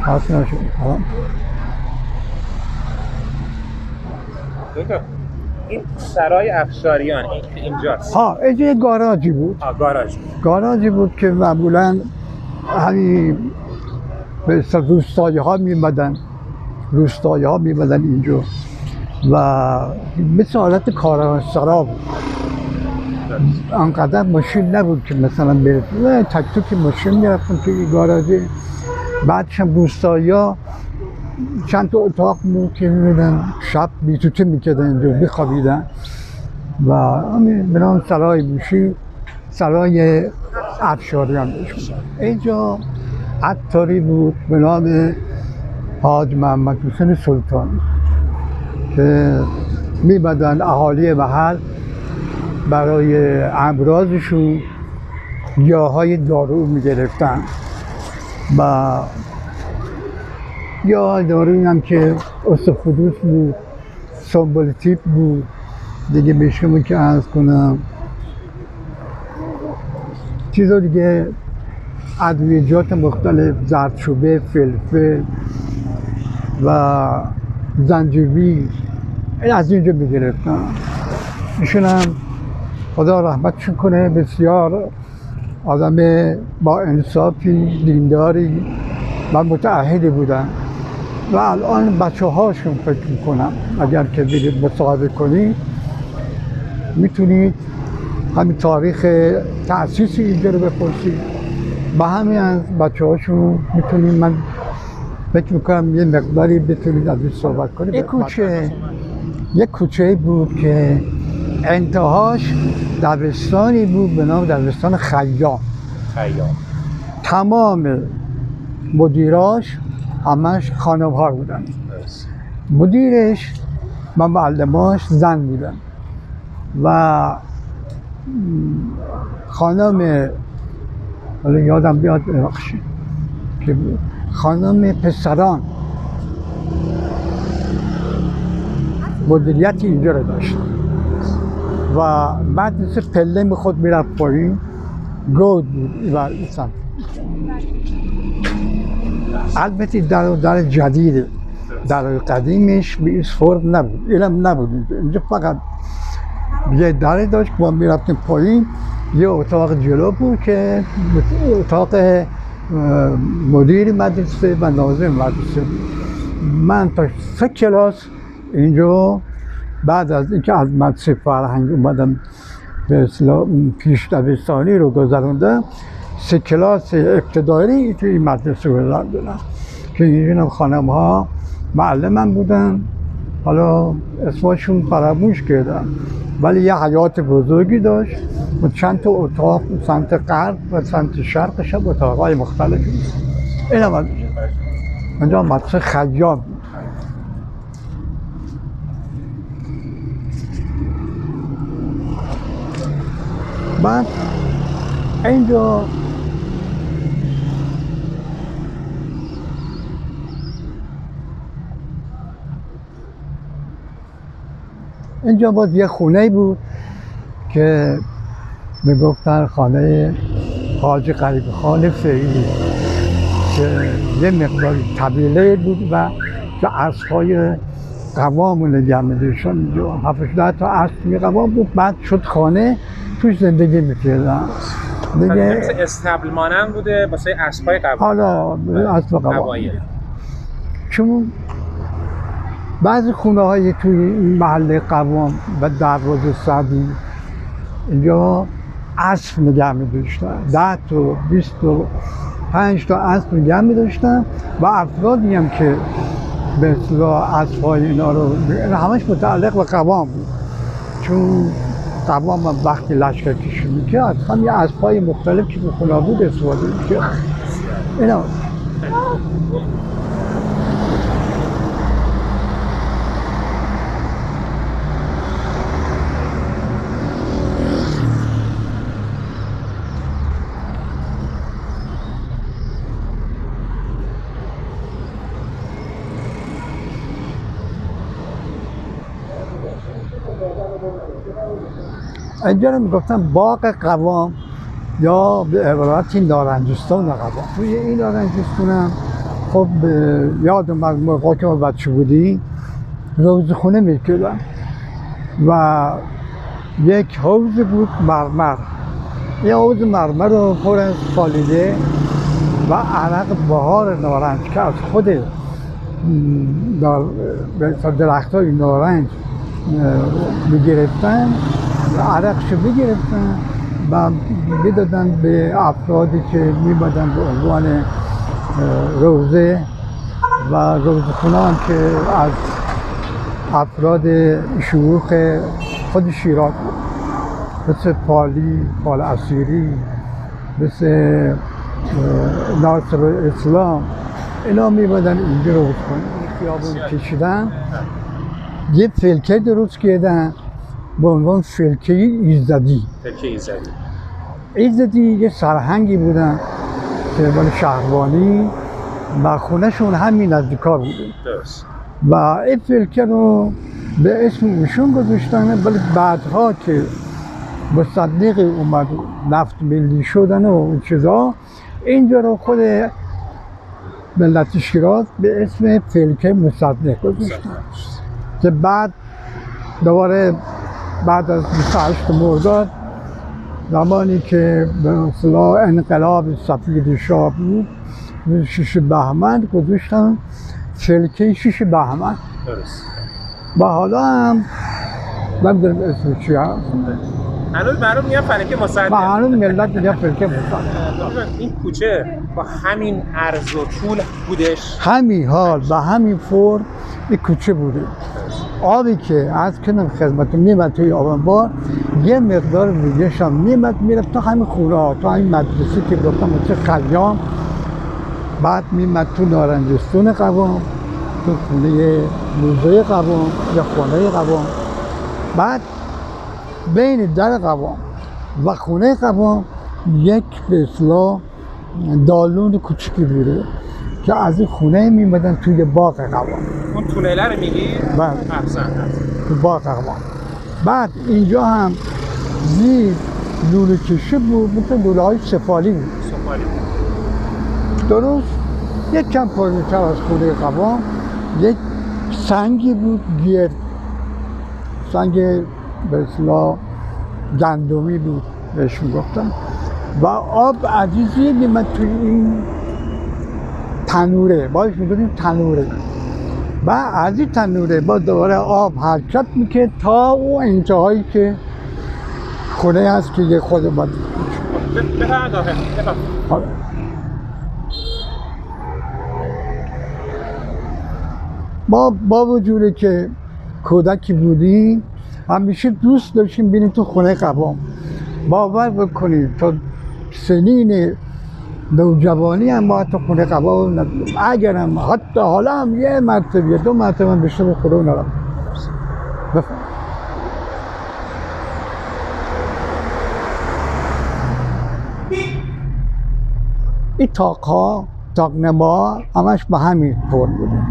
حاصل شد. دکتر این سرای افشاریان اینجاست. اینجا یه گاراژی بود. گاراژی بود که معمولا همین به اصطلاح روستایی ها میمدن اینجا و مثل حالت کاروانسرا بود. انقدر ماشین نبود که مثلا برسه، تک تک ماشین میرفتن توی گاراژی. بعدش هم روستایی ها چند تا اتاق بود که میبینن شب بیتوته میکردن اینجا میخوابیدن و همین بنام سرای موشی، سرای افشاریان بهش. اینجا عطاری بود به نام حاج محمد حسین سلطان که میبدن اهالی محل برای امراضشون گیاهای دارو میگرفتن و گیاه دارویی هم که استخدوس بود، سنبولتیپ بود، دیگه به شما که عرض کنم چیزا دیگه، ادویجات مختلف، زردچوبه، فلفل و زنجبیل، این از اینجا میگرفتن. ایشون هم خدا رحمتشون کنه بسیار آدم با انصافی، دینداری و متعهدی بودن و الان بچه هاشون فکر میکنم اگر که برید مصاحبه کنید میتونید همین تاریخ تأسیس اینجا رو بپرسید و همین از بچه هاشون میتونید، من فکر میکنم یه مقداری بتونید از این صحبت کنید. یک کوچه بود که انتهاش دبستانی بود به نام دبستان خیام. تمام مدیراش همش خانم ها بودن. مدیرش و معلماش زن بودن و خانم، حالا یادم بیاد ببخشید که خانم پسران مدیریت اینجا رو داشت و بعد مثل پله میخود میرفت پایین، گود بود و سمت. البته در جدیده، در قدیمش به این فرم نبود، اینم نبود. اینجا فقط یه دره داشت که ما میرفتیم پایین، یه اتاق جلو بود که اتاق مدیر مدرسه و ناظم مدرسه. من تا 3 کلاس اینجا بعد از اینکه از مدرسه فرهنگ اومدم به اصطلاح پیش دبستانی رو گذروندم، 3 کلاس ابتدایی توی این مدرسه گذروندم که اینجا خانم ها معلمم بودن، حالا اسمشون فراموش کردم، ولی یه حیات بزرگی داشت و چند تا اتاق سمت غرب و سمت شرقش هم اتاقای مختلفی بود. این هم اینجا مدرسه خیام بود. بعد اینجا باز یه خونه بود که میگفتن خانه حاج غریب خان فعلی که یه مقدار طبیله بود و که اسب‌های قوام رو نگه می‌داشتن اینجا. 7-8 تا اسب قوام بود، بعد شد خانه توش زندگی می‌کردن. دیگه مثل استبل مانند بوده واسه اسب‌های قوام. حالا اسب قوام. چون بعضی خونه‌های توی محله قوام و دروازه سعدی اینجا اسب نگه می‌داشتن، 10 تا 25 تا اسب نگه می‌داشتن و افرادی هم که به اصطلاح اسب‌های اینا رو همش متعلق به قوام بود، چون قوام هم وقتی لشکرکشی می‌کرد از همین اسب‌های مختلف که به خونه بود استفاده می‌کرد. اینا اینجا رو میگفتن باغ قوام یا به عبارتی نارنجستان قبا. توی این نارنجستان هم خب یاد اومد موقع که ما بچه بودیم روزخونه میکردن و یک حوض بود مرمر. یه حوض مرمر رو پر از پالیده و عرق بهار نارنج که از خود درخت های نارنج میگرفتن و عرقشو میگرفتن و میدادن به افرادی که میبادن به عنوان روزه و روزخونه هم که از افراد شیوخ خود شیراز بود، مثل پال اسیری، مثل ناصر اسلام، اینا میبادن اینجا روز کنن. خیابون کشیدن، یه فلکه درست کردن به عنوان فلکه ایزدی. ایزدی یه سرهنگی بودن که مال شهربانی و خونهشون همین نزدیکا بوده و این فلکه رو به اسم ایشون گذاشتن، ولی بعدها که مصدق اومد نفت ملی شدن و اون چیزا، اینجا رو خود ملت شیراز به اسم فلکه مصدق گذاشتن که بعد دوباره بعد از 28 مرداد زمانی که به اصطلاح انقلاب سفید شاه بود 6 بهمن گذاشتن فلکه 6 بهمن. درست. و حالا هم نمیدونم اسم چی هست، هنوز معلوم میگن فلکه مصدق. و هنوز ملت میگن فلکه مصدق. این کوچه با همین عرض و طول بودش؟ همین حال و همین فرم این کوچه بوده. آبی که از کنم خدمتون میمد توی آبانبار یه مقدار دیگه‌ش هم میمد میرفت تا همین خونه ها، تا همین مدرسه که گفتم مثل خیام، بعد میمد تو نارنجستان قوام، تو خونه موزه قوام یا خونه قوام، بعد بین در قوام و خونه قوام یک به اصطلاح دالون کوچیکی بوده که از این خونه میمدن توی باغ قوام. اون تونله رو میگی؟ بله. احسن. تو باغ قوام. بعد اینجا هم زیر لوله کشی بود، مثل لوله های سفالی بود. درست یک کم پایین‌تر از خونه قوام یک سنگی بود گرد، سنگ به اصطلاح گندمی بود بهش میگفتن و آب عزیزی میمد توی این تنوره، باش میگفتیم تنوره، و از این تنوره با دوباره آب حرکت میکرد تا اون انتهایی که خونه هست که یه خود باید ما با وجودی که کودکی بودیم همیشه دوست داشتیم بینیم تو خونه قوام. باور بکنید تا سنین نوجوانی هم ما تو خونه قوام ندیدیم. اگرم حتی حالا هم یه مرتبه 2 مرتبه من بشه به خونه نرم. بفهم. این تاقنما همش به همین طور بوده.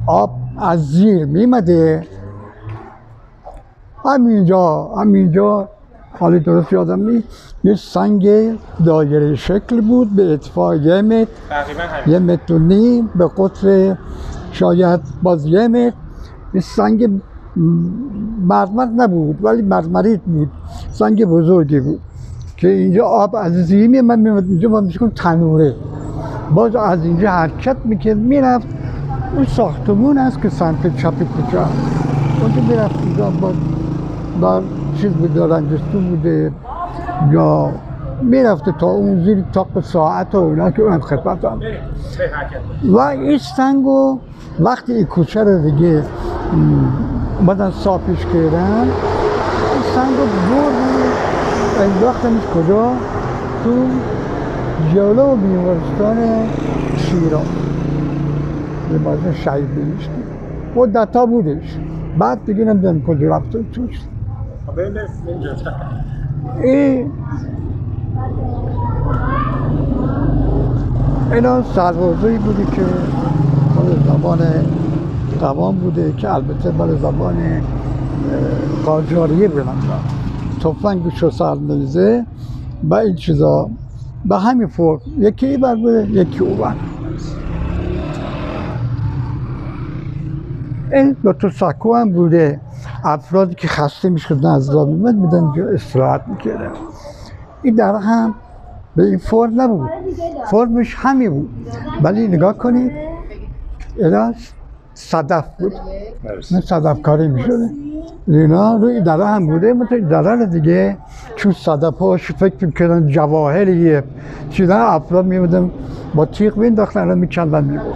آب از زیر میمده همینجا حالی درست یادم نیست، یه سنگ دایره شکل بود به ارتفاع 1 متر، 1 متر و نیم، به قطر شاید باز 1 متر. یه سنگ مرمر نبود ولی مرمریت بود، سنگ بزرگی بود که اینجا آب از زیر میمد اینجا با میشه تنوره، باز از اینجا حرکت میکرد میرفت اون ساختمون هست که سمت چپ کوچه اونجا میرفت اینجا با چیز بود، نارنجستان بوده یا میرفته تا اون زیر تاق ساعت و اونا که اونم خدمت هم و این سنگو وقتی این کوچه رو دیگه بدن صافش کردن این سنگو بردن انداختنش کجا؟ تو جلو بیمارستان شیراز بیمارستان شهید بهشتی مدت‌ها بودش، بعد دیگه نمیدونم کجا رفته توش. اینا سربازایی بوده که مال زمان قوام بوده که البته مال زمان قاجاریه بلند تفنگش رو سر میزه و این چیزا به همین فرق یکی این بر بوده یکی او بر. این دکتر سکو هم بوده، افرادی که خسته میشدن از راه میمد میدن اینجا استراحت میکردن. این در هم به این فرم نبود، فرمش همین بود، ولی نگاه کنید اینا صدف بود، نه صدف کاری میشده اینا روی دره هم بوده، مثل دره دیگه چون صدف هاش فکر میکردن جواهریه چیزا افراد میبودن با تیغ مینداختن رو میکندن میبود.